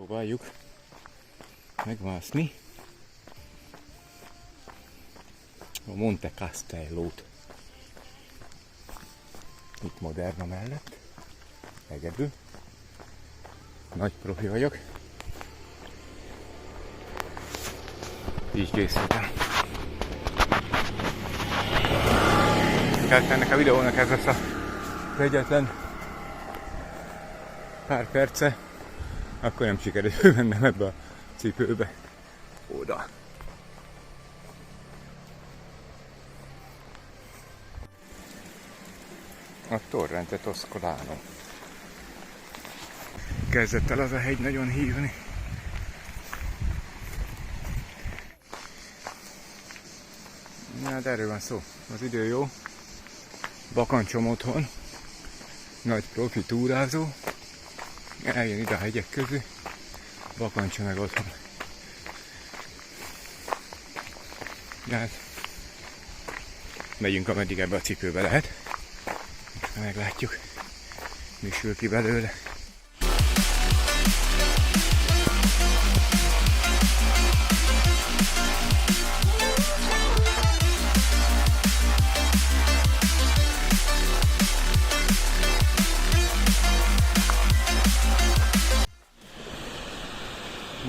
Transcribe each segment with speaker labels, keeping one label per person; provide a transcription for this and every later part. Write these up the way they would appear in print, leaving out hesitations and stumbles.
Speaker 1: Próbáljuk megmászni a Monte Castellót. Itt Moderna mellett, egyedül. Nagy profi vagyok. Így készültem. Ennek a videónak ez lesz az egyetlen pár perce, akkor nem sikerül mennem ebbe a cipőbe oda. A Torrente Toscolano. Kezdett el az a hegy nagyon hívni. Hát erről van szó. Az idő jó. Bakancsom otthon. Nagy profi túrázó. Eljön ide a hegyek közé. Bakancsa meg otthon. Hát megyünk, ameddig ebbe a cipőbe lehet. Meglátjuk, mi sül ki belőle.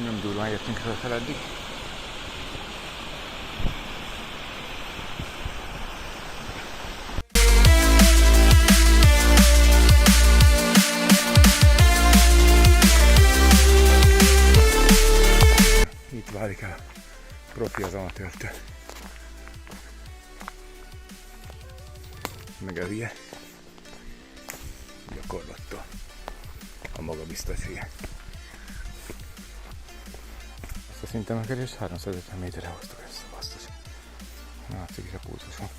Speaker 1: Nem durván jöttünk fel eddig. Itt válik el profi az amatőrtől. Meg a hülye gyakorlattól. A magabiztos hülye. Azt a szinten megkerülés 350 méterre hoztuk ezt, basztos. Látszik is a pulzuson.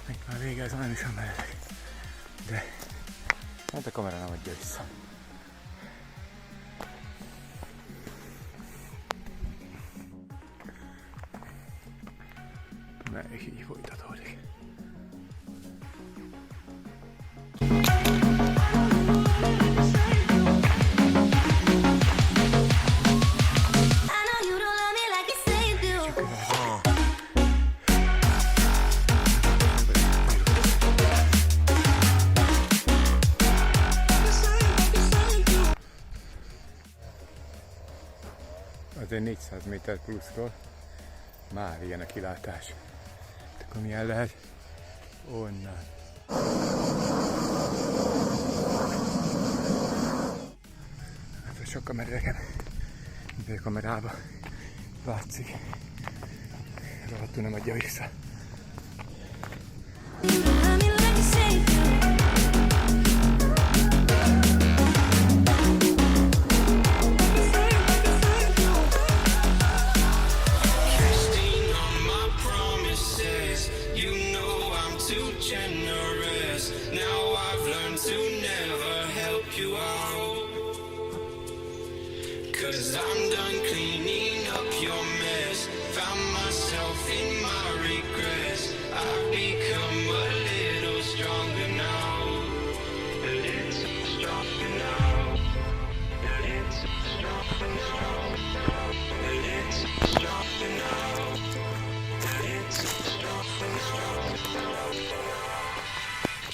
Speaker 1: Itt már vége, ez nem is olyan meredek. De hát a kamera nem adja vissza. Melyik így folytatódik. Azért 400 méter pluszról már ilyen a kilátás. Akkor milyen lehet? Onnan. Hát sokkal meredeken. Ide a kamerába látszik. Rohadtul nem adja vissza.
Speaker 2: Cause I'm done cleaning up your mess. Found myself in my regrets. I've become a little stronger now. A little stronger now. A little stronger now. A little stronger now. A little stronger now.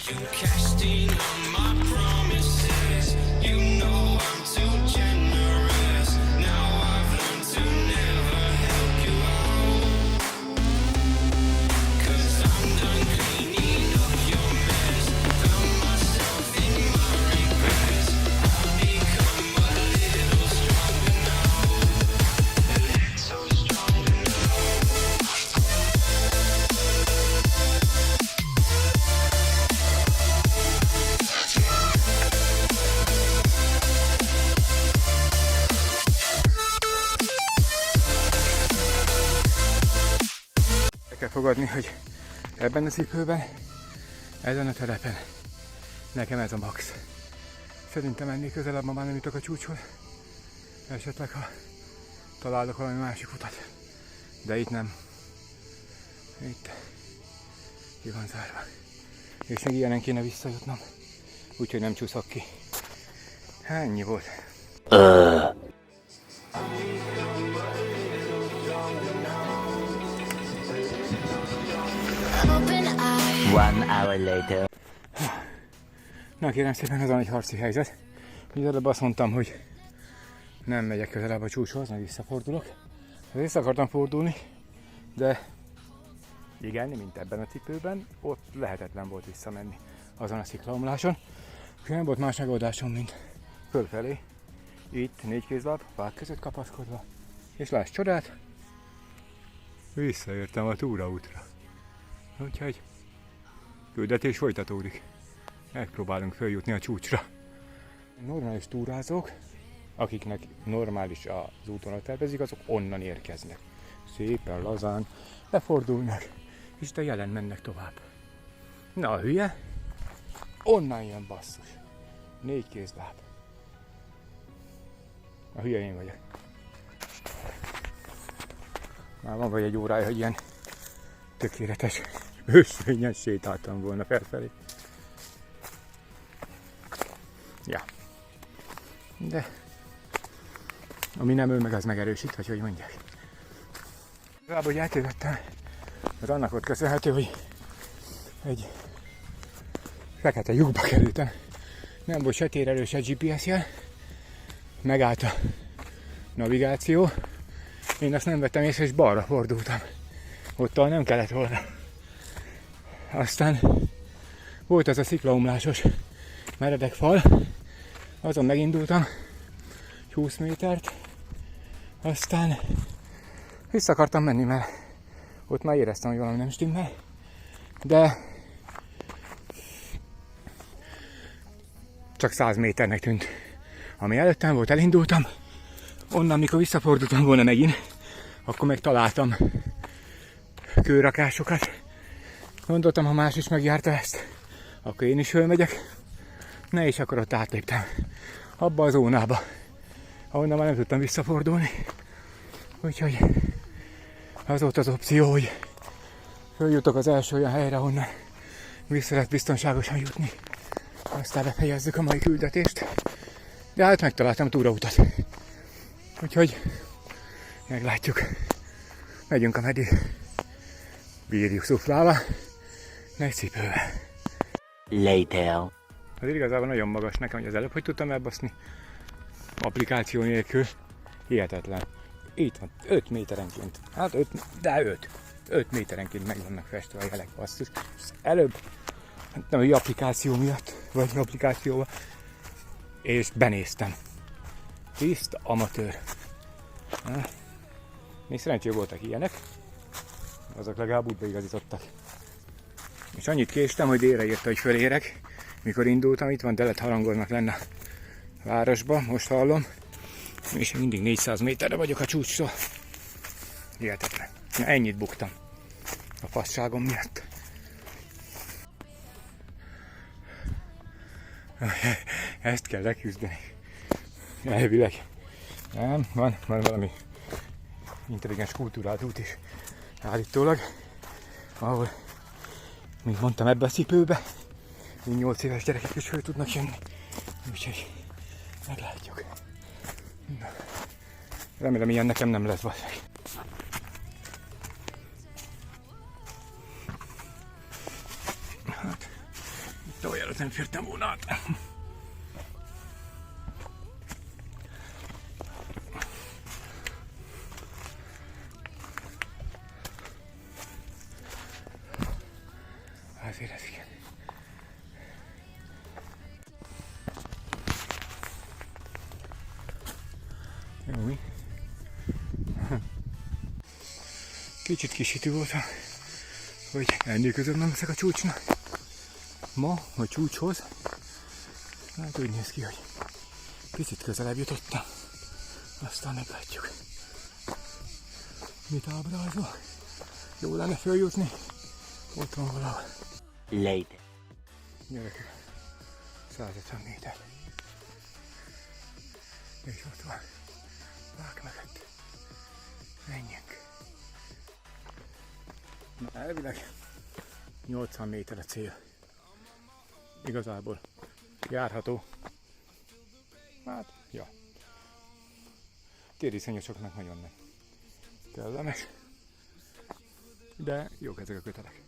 Speaker 2: You cashed in on my promises. You know I'm too generous. Now I've learned to never help you out. Cause I'm done cleaning up your mess. Found myself in my regrets. I've become a little stronger now. A little stronger now.
Speaker 1: Kell fogadni, hogy ebben a cipőben, ezen a telepen nekem ez a max. Szerintem ennél közelebb ma már nem jutok a csúcshoz. Esetleg ha találok valami másik utat. De itt nem. Itt ki van zárva. És még ilyenen kéne visszajutnom. úgyhogy nem csúszok ki. Ennyi volt.
Speaker 3: One hour later.
Speaker 1: Na kérem szépen, az van egy harci helyzet. Ugye előbb azt mondtam, hogy nem megyek közelebb a csúcshoz, meg visszafordulok. Vissza akartam fordulni, de igen, mint ebben a cipőben, ott lehetetlen volt visszamenni azon a sziklaomláson. És nem volt más megoldásom, mint fölfelé, itt 4 kézláb, fák között kapaszkodva, és láss csodát, visszaértem a túraútra. Úgyhogy küldetés folytatódik. Megpróbálunk följutni a csúcsra. Normális túrázók, akiknek normális az úton tervezik, azok onnan érkeznek. Szépen lazán lefordulnak, és de jelen mennek tovább. Na a hülye, onnan jön basszus. 4 kézláb. A hülye én vagyok. Már van vagy egy órája, hogy ilyen tökéletes ösvényen sétáltam volna felfelé. Ja. De ami nem ő meg, az megerősít, vagy hogy mondják. Igazából, hogy eltévedtem, az annak ott köszönhető, hogy egy fekete lyukba kerültem. Nem volt se térelő, se GPS jel. Megállt a navigáció. Én azt nem vettem észre, és balra fordultam. Ottal nem kellett volna. Aztán volt az a sziklaomlásos meredek fal. Azon megindultam 20 métert. Aztán vissza akartam menni, mert ott már éreztem, hogy valami nem stimmel. De csak 100 méternek tűnt. Ami előttem volt, elindultam. Onnan, mikor visszafordultam volna megint, akkor meg találtam kőrakásokat. Gondoltam, ha más is megjárta ezt, akkor én is fölmegyek. Ne, és akkor ott átléptem abba a zónába, ahonnan már nem tudtam visszafordulni. Úgyhogy az volt az opció, hogy följutok az első olyan helyre, ahonnan vissza lehet biztonságosan jutni. Aztán befejezzük a mai küldetést. De hát megtaláltam a túrautat. Úgyhogy meglátjuk. Megyünk, ameddig bírjuk szuflálva, meg cipővel.
Speaker 3: Later.
Speaker 1: Az igazából nagyon magas nekem, hogy az előbb hogy tudtam elbaszni applikáció nélkül. Hihetetlen. Itt van, 5 méterenként. Hát 5, de 5. 5 méterenként meg vannak festve a jelek, basszus. Előbb, nem egy applikáció miatt, vagy applikációval, és benéztem. Tiszta amatőr. Még szerencsé voltak ilyenek, azok legalább úgy beigazítottak. És annyit késtem, hogy délre írta, hogy fölérek. Mikor indultam, itt van, telet harangoznak lenne a városba, most hallom. És mindig 400 méterre vagyok a csúcstól. Hihetetlen. Na, ennyit buktam a fasságom miatt. Ezt kell leküzdeni. Elvileg. Nem, van valami intelligens kultúrált út is állítólag, ahol, mint mondtam, ebbe a cipőbe 8 éves gyerekek is föl tudnak jönni. Úgyhogy meglátjuk. Na. Remélem, ilyen nekem nem lesz valami. Hát, itt olyan nem fértem volna át. Azért ez igen. Jó, mi? Kicsit kisítő voltam, hogy ennél között nem leszek a csúcsnak. Ma a csúcshoz, hát úgy néz ki, hogy picit közelebb jutottam. Aztán meglátjuk. Mit ábrázol? Jó lenne följutni. Ott van valahol.
Speaker 3: Later.
Speaker 1: Gyerekek, 150 méter. És ott van. Vák mögött. Menjünk. Na, elvileg 80 méter a cél. Igazából Járható. Hát, ja. Téri szennyosoknak nagyon nem kellemes. De jók ezek a kötelek.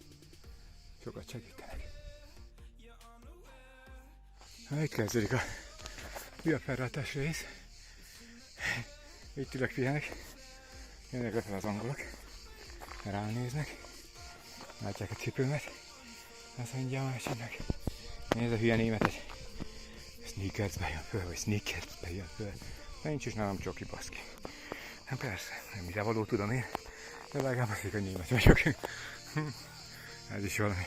Speaker 1: Sokat segítenek. Megkezdődik a viaferrátás rész. Itt ülök, pihenek. Jönnek lefelé az angolok. Ránéznek. Látják a cipőmet. Azt mondja a másiknak. Nézd a hülye németet. Sneakersbe jön föl, vagy sneakersbe jön föl. Nincs is nálam csoki, baszki. Hát persze, nem ide való tudom én. De legalább azt, hogy német vagyok. Ez is valami.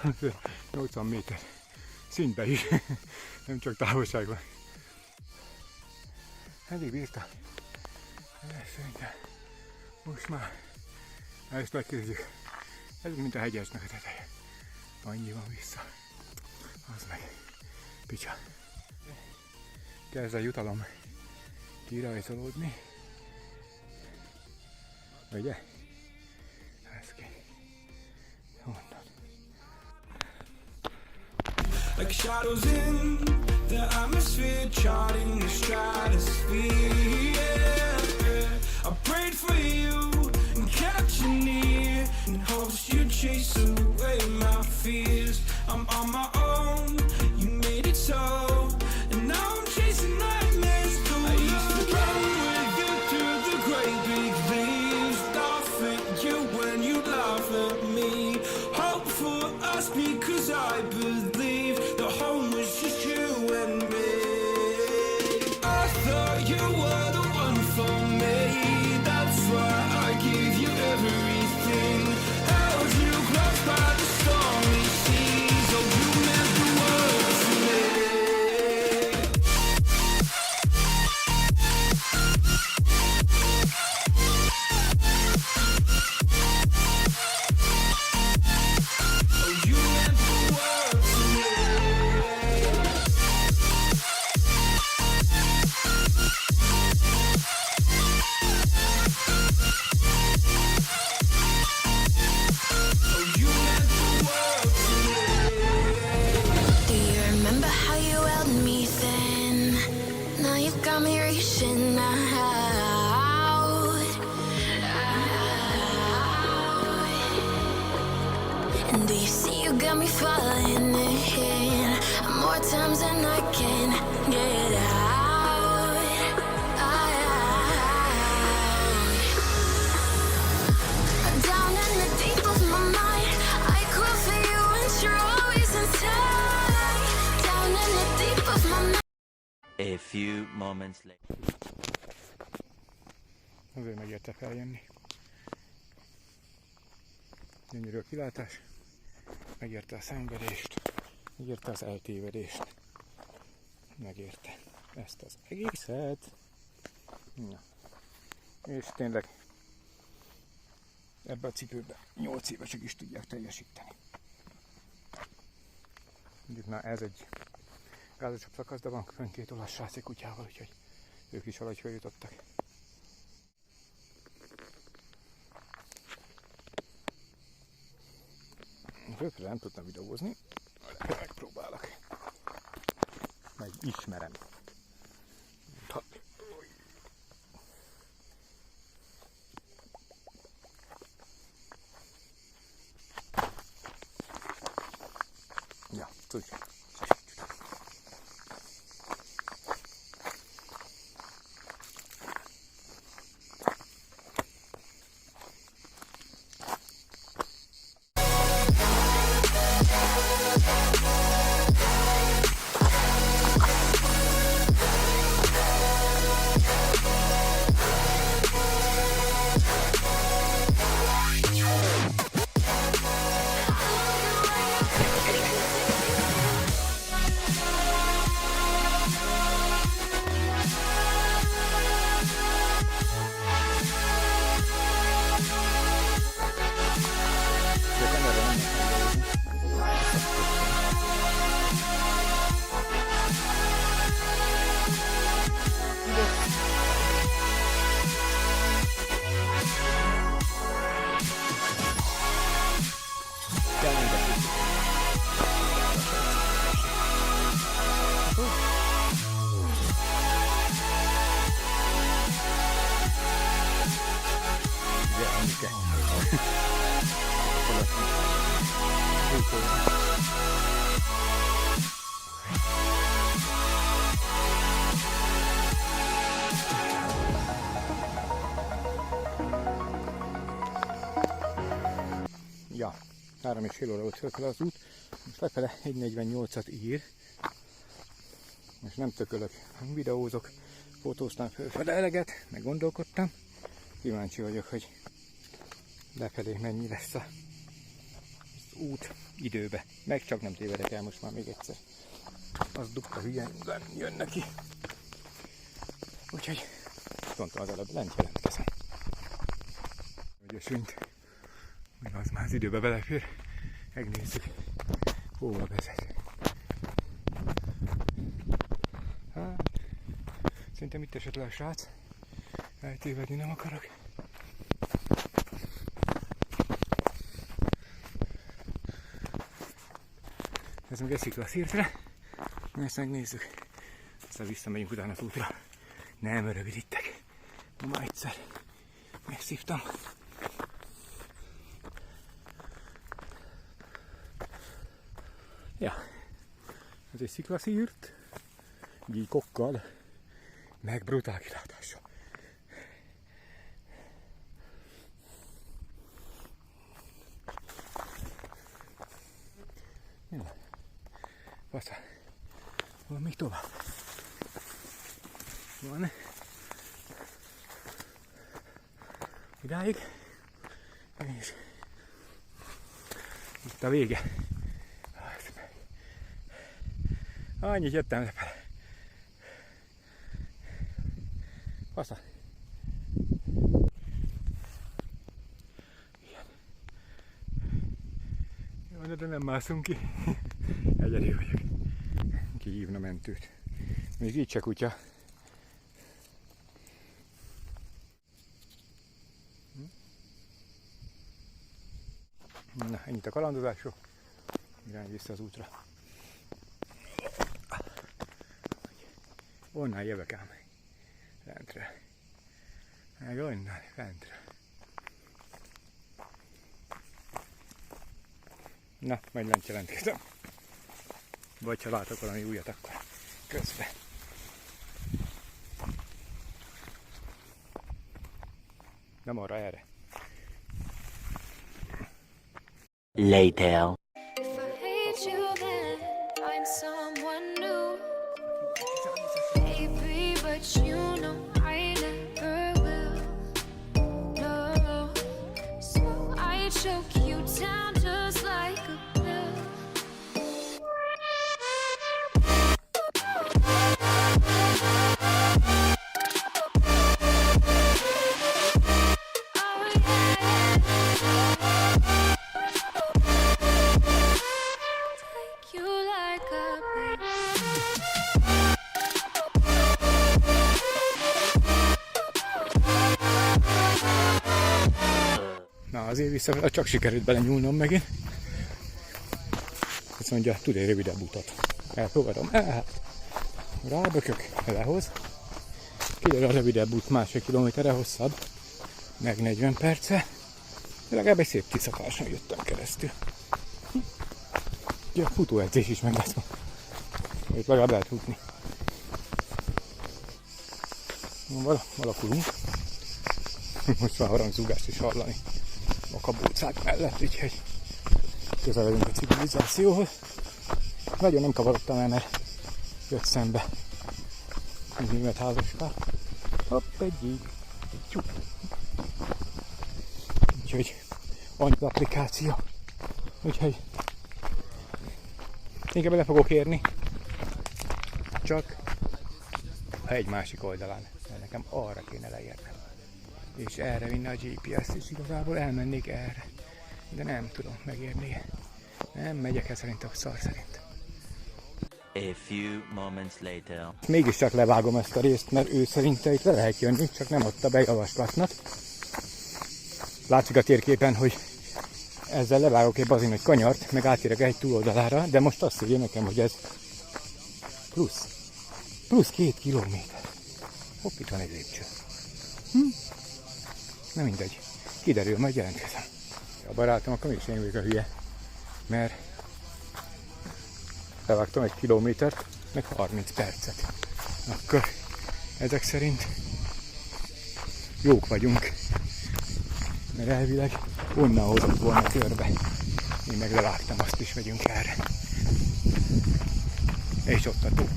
Speaker 1: Hát, 80 méter szintbe is, nem csak távolságban. Eddig bírta. Szerintem most már ezt megkezdjük. Ez mint a hegyesnek a teteje. Annyi van vissza. Az meg. Picsa. Kezd a jutalom kirajzolódni. Ugye? Ez ki. Honnan?
Speaker 4: Like shadows in the atmosphere, charting the stratosphere. Yeah. I prayed for you and kept you near in hopes you'd chase away my fears. I'm on my own, you made it so, and now I'm chasing nightmares. I used to run with you through the great big leaves, laugh at you when you laugh at me. Hope for us because I believe the home was just you and me. I thought you were the one for me. That's why I give you everything. Held you close by the stormy seas. Oh, you meant the world to me. Oh, you meant the world to me. Oh, you meant the world to me.
Speaker 5: Do you remember how you held me then? Now you got me reaching out. And do you see you got me falling in more times than I can get out. Down in the deep of my mind, I crawl for you and you're always inside. Down in the deep of my mind.
Speaker 3: A few moments later.
Speaker 1: Azért megérte feljönni. Gyönyörű a kilátás. Megérte a szenvedést. Megérte az eltévedést. Megérte ezt az egészet. Na. És tényleg ebbe a cipőbe 8 évesek is tudják teljesíteni. Mondjuk na ez egy gázasabb szakasz, de van fönn 2 olasz srác egy kutyával, úgyhogy ők is valahogy feljutottak. Főkre nem tudtam videózni, de megpróbálok. Megismerem. Ja, tudjuk. 3,5 óra volt fölfele az út, most lefele 1,48-at ír. Most nem tökölök, videózok, fotóztam fölfele eleget, meg gondolkodtam. Kíváncsi vagyok, hogy lefelé mennyi lesz az út időbe. Meg csak nem tévedek el most már még egyszer. Az dupla hülyen jön neki. Úgyhogy mondtam az előbb, lent jelentkezem. Hogy ösvényt, mert az már az időbe belefér. Megnézzük, hova vezet. Hát, szerintem itt esett le a srác. Eltévedni nem akarok. Ez meg egy sziklaszírtre. Ezt megnézzük. Aztán visszamegyünk utána az útra. Nem rövidítek. Ma egyszer megszívtam. Ja. Ez egy sziklaszírt. Gyíkokkal. Meg brutál kilátással. Jó. Aztán van még tovább. Van. Idáig. És itt a vége. Annyit jöttem lefele. Aztán. Igen. Jó, de nem mászunk ki. Egyedül vagyok. Kihívna mentőt. Még így se kutya. Na, ennyit a kalandozásról. Irány vissza az útra. Onnan jövök ám. Lentre. Meg onnan, lentre. Na, majd lent jelentkezem. Vagy ha látok valami újat, akkor közben. Nem arra, erre.
Speaker 3: Later.
Speaker 5: If I hate you, then find someone new. Maybe, but you know I never will. No, so I choke you down just like a pill. Oh yeah. Take you like a baby.
Speaker 1: Na azért vissza, csak sikerült belenyúlnom megint. Azt mondja, tud egy rövidebb utat. Elfogadom. Rábökök, lehoz. Kiderül a rövidebb út 1,5 kilométerre hosszabb. Meg 40 perce. De legalább egy szép kiszakason jöttem keresztül. Ja, futóedzés is meg lesz ma. Itt legalább lehet futni. Valakulunk. Most már harangzúgást is hallani a kabócák mellett, úgyhogy közeledünk a civilizációhoz. Nagyon nem kavarodtam el, mert jött szembe egy német házaspár. Hopp, egy így. Úgyhogy annyi applikáció. Úgyhogy inkább bele fogok érni. Csak egy másik oldalán. Mert nekem arra kéne leérnem. És erre vinne a GPS, és igazából elmennék erre. De nem tudom megérni. Nem megyek el szerintem szar szerint.
Speaker 3: A few moments later.
Speaker 1: Mégiscsak levágom ezt a részt, mert ő szerinte itt le lehet jönni, csak nem adta be javaslatnak. Látszik a térképen, hogy ezzel levágok egy bazin, hogy kanyart, meg átérek egy túloldalára, de most azt írja nekem, hogy ez plusz 2 kilométer. Hopp, itt van egy lépcső. Na mindegy, kiderül, majd jelentkezem. A barátom, akkor mégis én vagyok a hülye, mert levágtam 1 kilométert, meg 30 percet. Akkor ezek szerint jók vagyunk, mert elvileg onnan hozott volna körbe. Én meg levágtam, azt is megyünk erre. És ott a tó.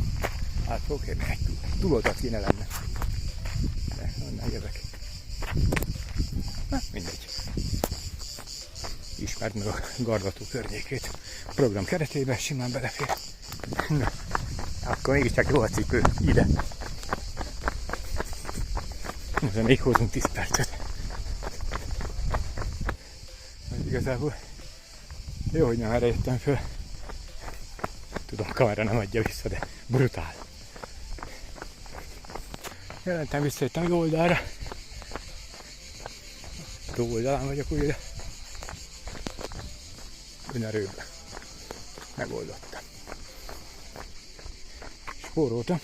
Speaker 1: Hát fogok érni egy túloldat kéne lenne. De onnan jövök. Na, mindegy. Ismerd meg a Gardató környékét. A program keretében simán belefér. Na, akkor mégiscsak jó a cipő. Ide. Ezzel még hozunk 10 percet. Igazából jó, hogy nem erre jöttem föl. Tudom, a kamera nem adja vissza, de brutál. Jelentem visszajöttem jó oldalra. Jó oldalán vagyok újra. Önerőből. Megoldottam. Spóroltam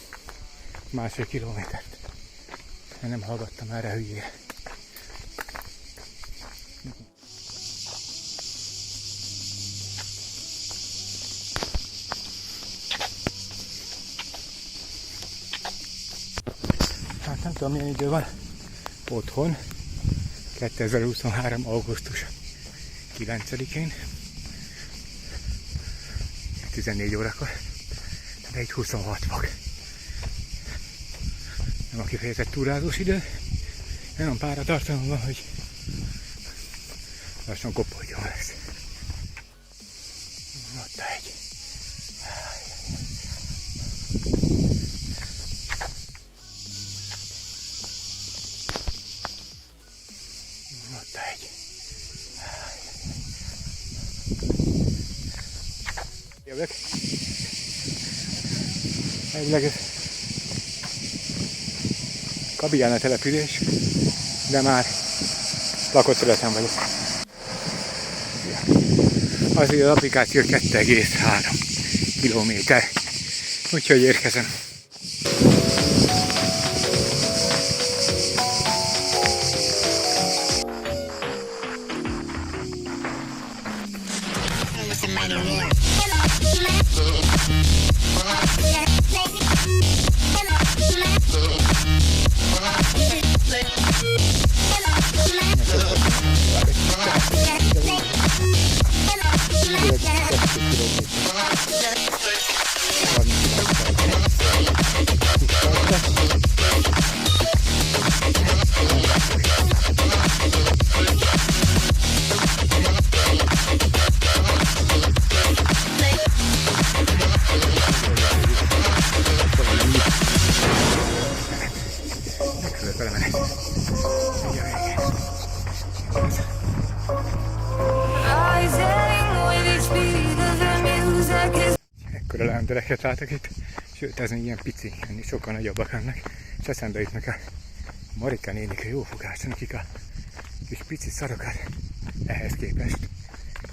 Speaker 1: 1,5 kilométert. Nem hallgattam erre hülyére. Hát nem tudom milyen idő van otthon. 2023. augusztus 9-én. 14 órakor. De itt 26 fok. Nem a kifejezett túrázós idő. Olyan páratartalom van, hogy lassan kopoljon lesz. Ott egy. Ott egy. Jövök. Elvileg ez Kabián település, de már lakott területen vagyok. Azért az applikáció 2,3 kilométer, úgyhogy érkezem. Ekkora leándereket látok itt, sőt ez még ilyen pici, ennél sokkal nagyobbak ennek, és eszembe jutnak a Marika nénik a jófogásra, akik a kis pici szarokat ehhez képest,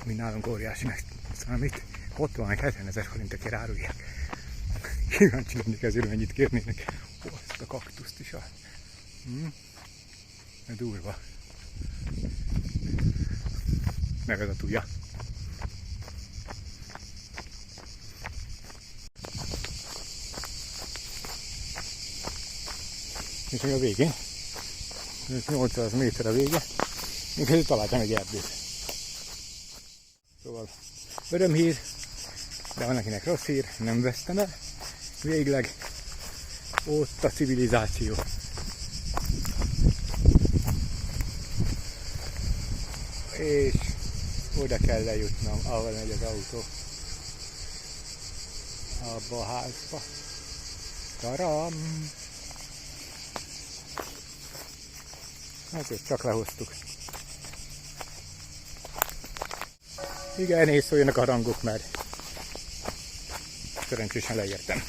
Speaker 1: ami nálunk óriásinak számít, 60-70 ezer forintokért árulják. Kíváncsi lennék ezért, mennyit kérnének. Ó, ezt a kaktuszt is a... durva. Meg az a tuja. És még a végén, 800 méter a vége, én között találtam egy erdőt. Szóval örömhír, de van akinek rossz hír, nem vesztem el. Végleg ott a civilizáció. És oda kell lejutnom, ahol megy az autó. Abba a házba. Taram! Ezért csak lehoztuk. Igen, és szóljanak a rangok, mert szerencsésen leértem.